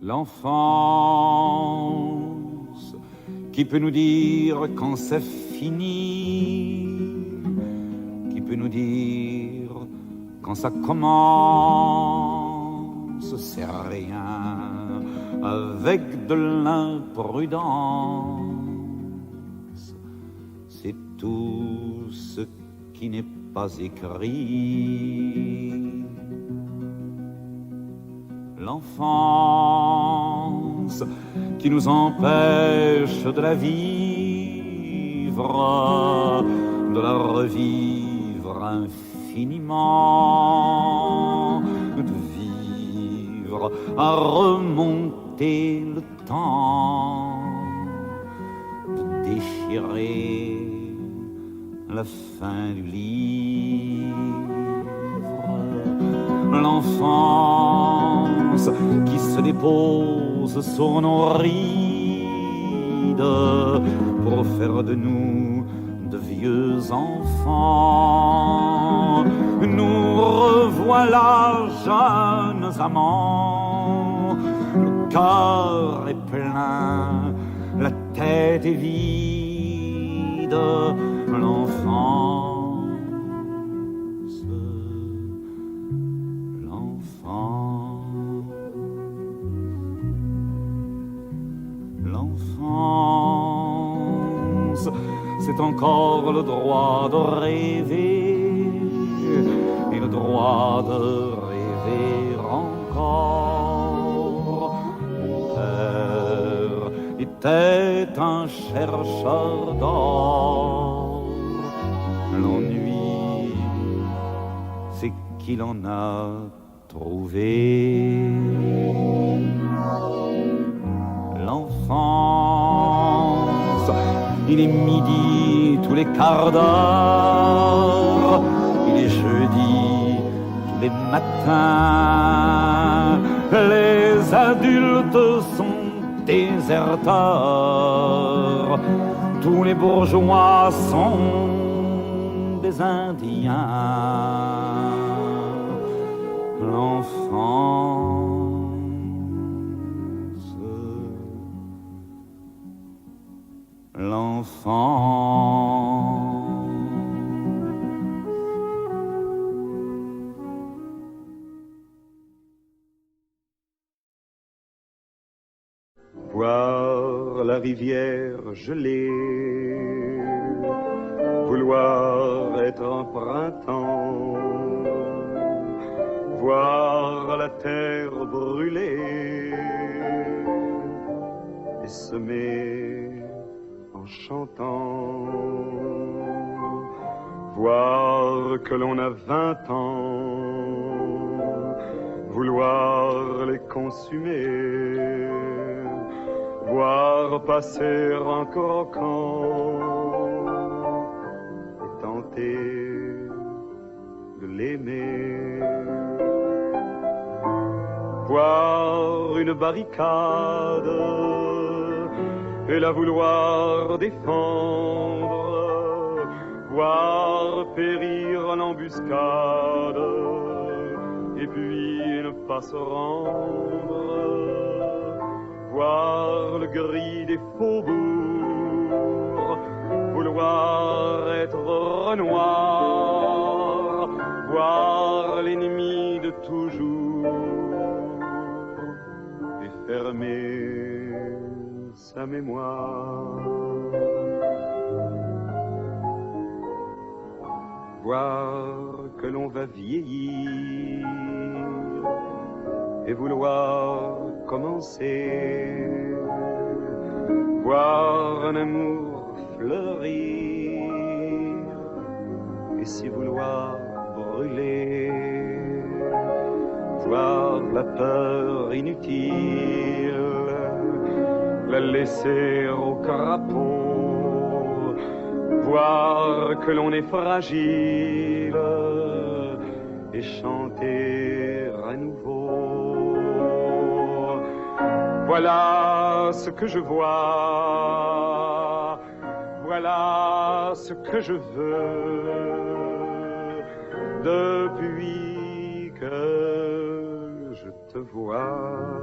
L'enfance qui peut nous dire quand c'est fini, qui peut nous dire quand ça commence, c'est rien avec de l'imprudence, c'est tout ce qui n'est pas écrit. L'enfance qui nous empêche de la vivre, de la revivre infiniment, de vivre à remonter le temps, de déchirer la fin du livre. L'enfance qui se dépose sur nos rides pour faire de nous de vieux enfants. Nous revoilà jeunes amants, le cœur est plein, la tête est vide. L'enfance, c'est encore le droit de rêver et le droit de rêver encore. Mon père était un chercheur d'or. L'ennui, c'est qu'il en a trouvé. L'enfance, il est midi tous les quarts d'heure, il est jeudi tous les matins. Les adultes sont déserteurs, tous les bourgeois sont des Indiens. L'enfant. Voir la rivière gelée, vouloir être un printemps, voir la terre brûler et semer en chantant, voir que l'on a 20 ans, vouloir les consumer, voir passer un croquant et tenter de l'aimer, voir une barricade et la vouloir défendre, voir périr en embuscade et puis ne pas se rendre, voir le gris des faubourgs, vouloir être Renoir, voir l'ennemi de toujours et fermer sa mémoire, voir que l'on va vieillir et vouloir commencer, voir un amour fleurir et s'y vouloir brûler, voir la peur inutile, la laisser au crapaud, voir que l'on est fragile et chanter à nouveau. Voilà ce que je vois, voilà ce que je veux depuis que je te vois.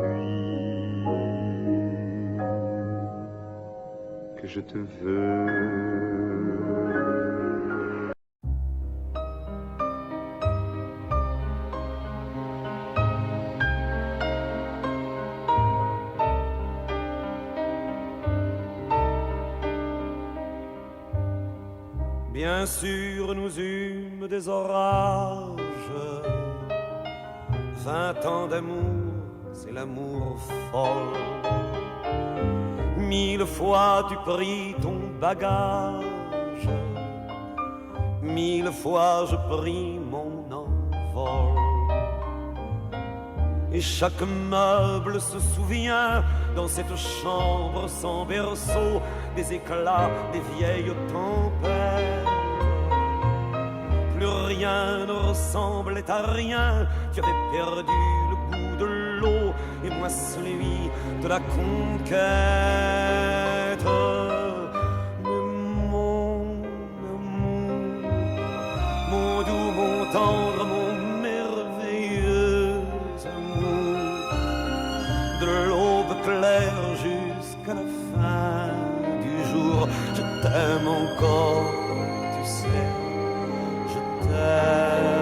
suis, que je te veux. Bien sûr, nous eûmes des orages. 20 ans d'amour, c'est l'amour folle. 1000 fois tu pris ton bagage. 1000 fois je pris mon envol. Et chaque meuble se souvient dans cette chambre sans berceau des éclats des vieilles tempêtes. Plus rien ne ressemblait à rien. Tu avais perdu le goût de l'eau et moi celui de la conquête. Mais mon amour, mon doux, mon tendre, mon merveilleux amour, de l'aube claire jusqu'à la fin du jour, je t'aime encore, tu sais, je t'aime.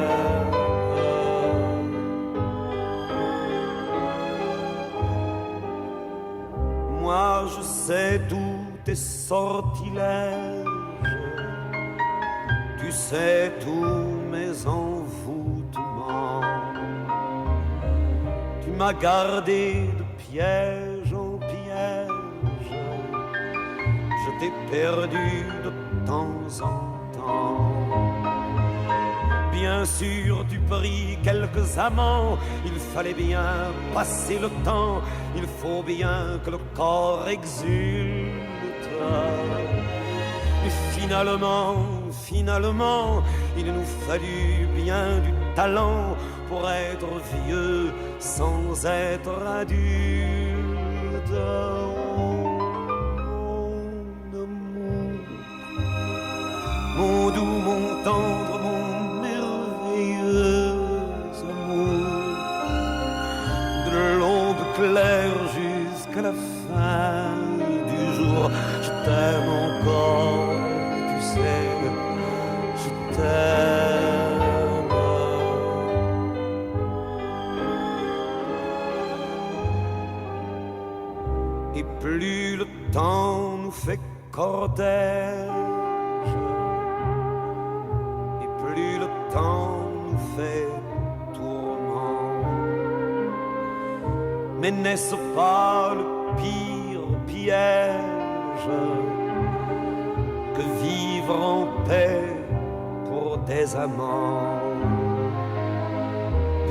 Moi je sais tous tes sortilèges, tu sais tous mes envoûtements. Tu m'as gardé de piège en piège, je t'ai perdu de temps en temps. Bien sûr, tu pris quelques amants, il fallait bien passer le temps, il faut bien que le corps exulte. Et finalement, il nous fallut bien du talent pour être vieux sans être adulte. Mon doux, mon tendre, mon merveilleux amour, de l'aube claire jusqu'à la fin du jour, je t'aime encore, tu sais, je t'aime. Et plus le temps nous fait cortège, plus le temps nous fait tourment. Mais n'est-ce pas le pire piège que vivre en paix pour des amants?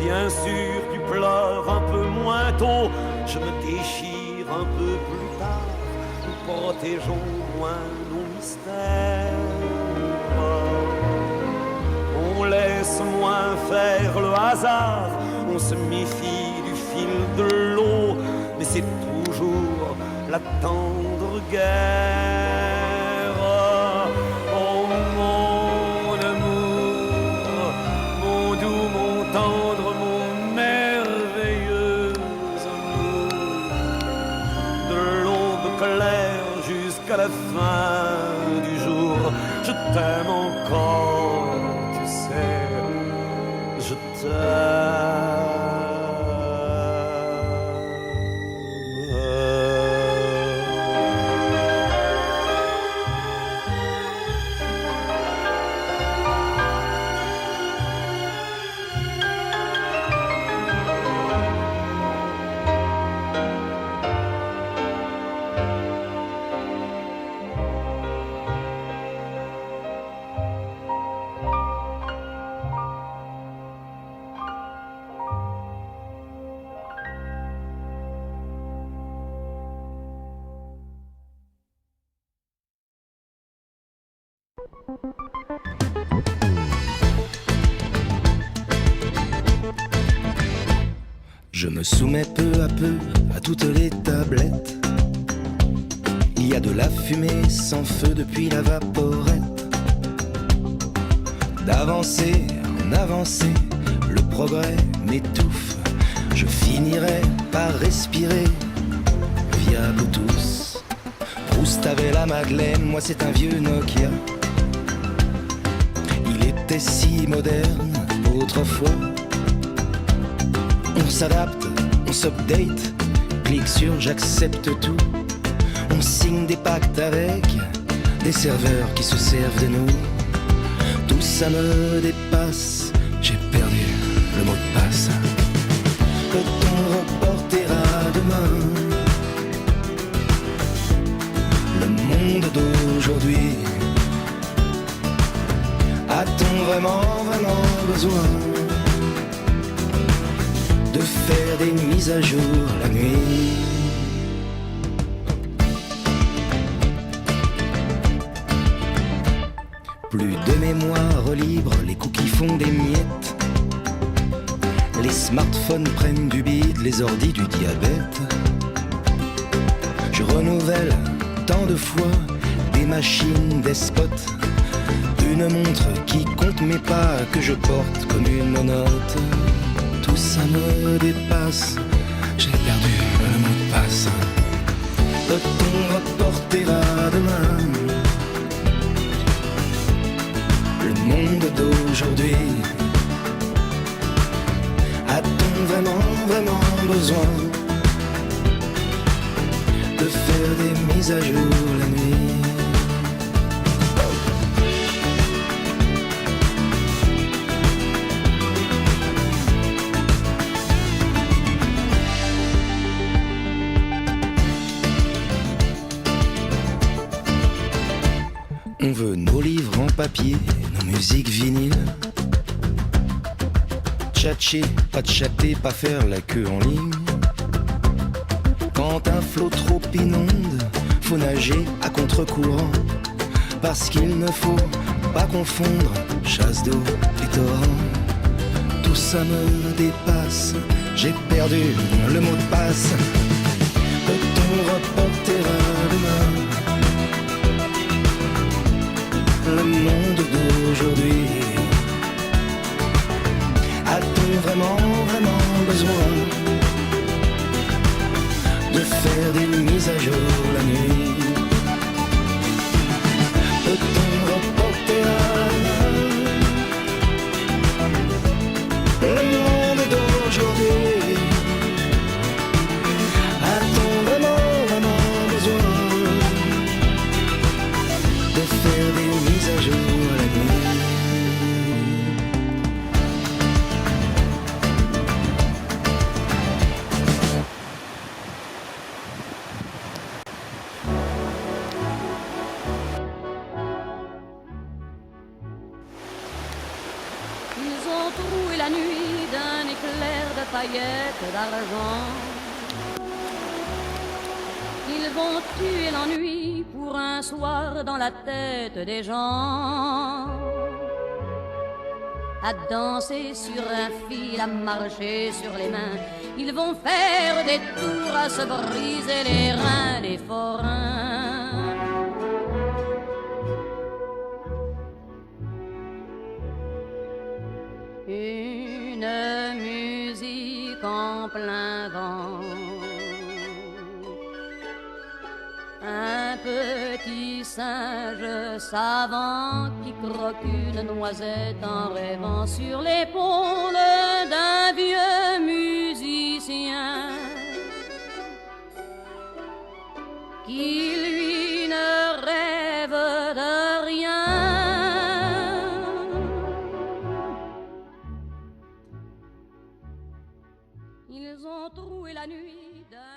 Bien sûr, tu pleures un peu moins tôt, je me déchire un peu plus tard, nous protégeons moins nos mystères. On laisse moins faire le hasard, on se méfie du fil de l'eau, mais c'est toujours la tendre guerre. Oh mon amour, mon doux, mon tendre, mon merveilleux amour, de l'aube claire jusqu'à la fin du jour, je t'aime encore. Je t'aime. Je me soumets peu à peu à toutes les tablettes. Il y a de la fumée sans feu depuis la vaporette. D'avancer en avancée, le progrès m'étouffe. je finirai par respirer via Bluetooth. Proust avait la Madeleine, moi c'est un vieux Nokia. Il était si moderne autrefois. On s'adapte, on s'update, clique sur j'accepte tout. On signe des pactes avec des serveurs qui se servent de nous. Tout ça me dépasse, j'ai perdu le mot de passe. Peut-on reporter à demain le monde d'aujourd'hui? A-t-on vraiment besoin de faire des mises à jour la nuit? Plus de mémoire libre, les cookies font des miettes. Les smartphones prennent du bide, les ordis du diabète. Je renouvelle tant de fois des machines despotes. Une montre qui compte mes pas que je porte comme une note. Tout ça me dépasse, j'ai perdu le mot de passe. Peut-on reporter à demain le monde d'aujourd'hui? A-t-on vraiment besoin de faire des mises à jour la nuit? On veut nos livres en papier, nos musiques vinyles. Tchatcher, pas de chatter, pas faire la queue en ligne. Quand un flot trop inonde, faut nager à contre-courant. Parce qu'il ne faut pas confondre chasse d'eau et torrent. Tout ça me dépasse, j'ai perdu le mot de passe. Peut-on reporter à demain le monde d'aujourd'hui? A-t-on vraiment besoin de faire des mises à jour la nuit? Peut-on reporter à le monde d'aujourd'hui? A-t-on vraiment besoin de faire des mises à jour la nuit? Ils ont troué la nuit d'un éclair de paillettes d'argent. Ils vont tuer l'ennui pour un soir dans la tête des gens. À danser sur un fil, à marcher sur les mains. Ils vont faire des tours à se briser les reins, les forains. Une musique en plein vent. Un petit singe savant qui croque une noisette en rêvant sur l'épaule d'un vieux musicien qui lui ne rêve de rien. Ils ont troué la nuit d'un